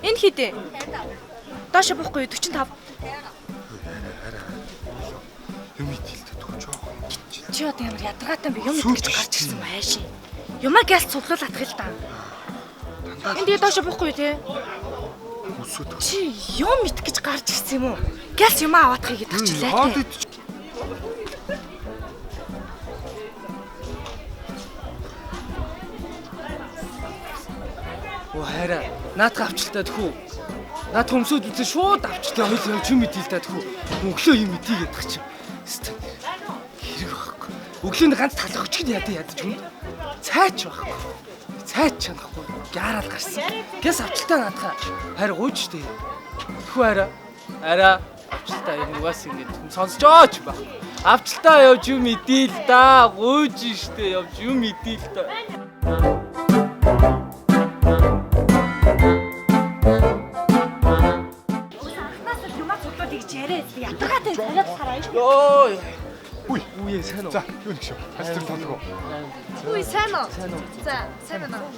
Энэ хідээ. Доош буухгүй 45. Юм идэлтэй төгчөө. Чи одоо ямар ядаргаатай би юм гэж гарч ирсэн байшин. Юмаа гялт цуглуулах л та. Энд тэгээ доош буухгүй те. Чи юм ит гэж гарч ирсэн юм уу? Гялт юмаа аваадахыг идчихлээ те. Оо хайраа, наадах авчлаа тэхүү. Наад хөмсөд үзээ шууд авчлаа хоёул явж юм идэл та тэхүү. Өглөө юм идий гэдэг чи. Хэрэг байхгүй. Өглөөнд ганц талах өчгд ядаж хүн. Цайч байхгүй. Цайч чанахгүй. Гяраад гарсан. Гэс авчлаа наадах. Хайр гуйж штэ. Тэхүү хайраа. Хайраа авчлаа юм угаас ингэж сонсчооч баг. Авчлаа явж юм идэл да. Гуйж штэ явж юм идэл да. Ядаргаатай яриад хараа. Йоо. Үгүй. Үе сайн уу? За, юу нэг шүү. Хастер тоглоо. Үгүй сайн уу? За, сайн байна уу?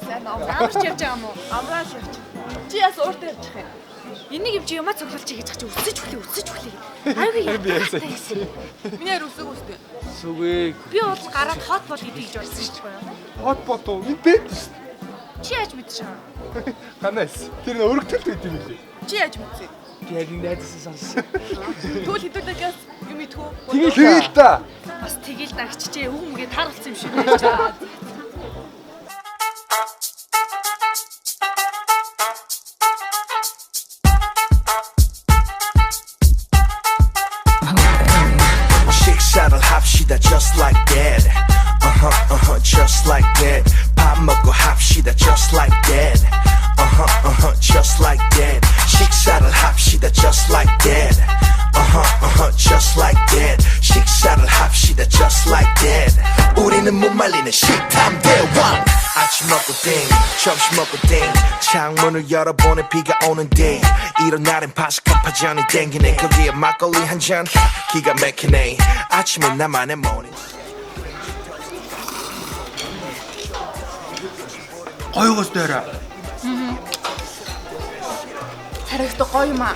Сайн уу. Амарч явж байгаа юм уу? Амраач явж. Чи яс уурт явчих юм. Энийг юм чи юмаа цуглуулж хийж чи өсөж хүлээ. Айгүй ядаргаатай. Миний яар өсөг үстэй. Сүгээ. Би бол гараад хот бол гэдэг гэж бодсон шүү дээ. Хот бот уу? Энэ бэд шүү. Чи яаж мэдчихэв? Ганаас. Тэр нэ өргөтөлт байд юм лээ. Чи яаж мэдсэн? Би яг найдсан сонссон. Тэгвэл хэдүүлэгээс юм идэх үү? Тэгэл та. Бас тэгэл дагчжээ. Үгмгээ таарлцсан юм шиг байна. 식사를 합시다 just like that. Just like that. 밥 먹고 합시다 just like that. Just like that. 식사를 합시다 just like that. Just like that. 식사를 합시다 just like that. 우리는 못 말리는 식탐 대왕. 아침 먹고 띵, 점심 먹고 띵. 창문을 열어보내 비가 오는데 이런 날엔 바삭한 파전이 땡기네. 거기에 막걸리 한 잔 기가 막히네. 아침에 나만의 모닝. Гойгоос дээрээ. Харагтай гоё юм аа.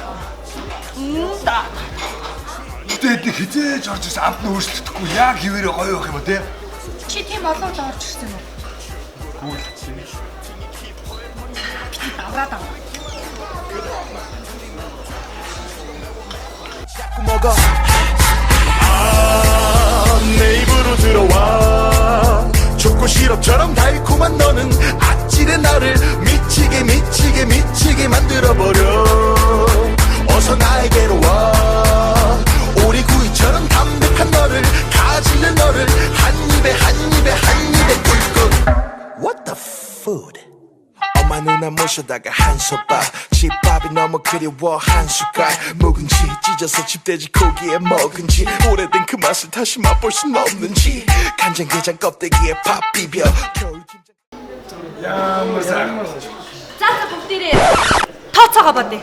Тэд хизээж орж ирсэн амт нь өөрчлөгдөхгүй яг хിവэрэ гоё байх юм уу те? Чи тийм олоод орж ирсэн юм уу? Гүйлцсэн. Би давраад аа. 먹어. 내 입으로 들어와. 초코 시럽처럼 달콤한 너는 아찔해 나를 미치게 만들어버려. 어서 나에게로 와. 오리구이처럼 담백한 너를 가질래 너를 한 입에 꿀꺽. What the food? 엄마 누나 모셔다가 한솥밥 집밥이 너무 그리워 한 숟갈 묵은지 찢어서 집돼지 고기에 먹은지 오래된 그 맛을 다시 맛볼 순 없는지 간장게장 껍데기에 밥 비벼 Ямар сайн. За бүгдээрээ тооцоогоо бодъё.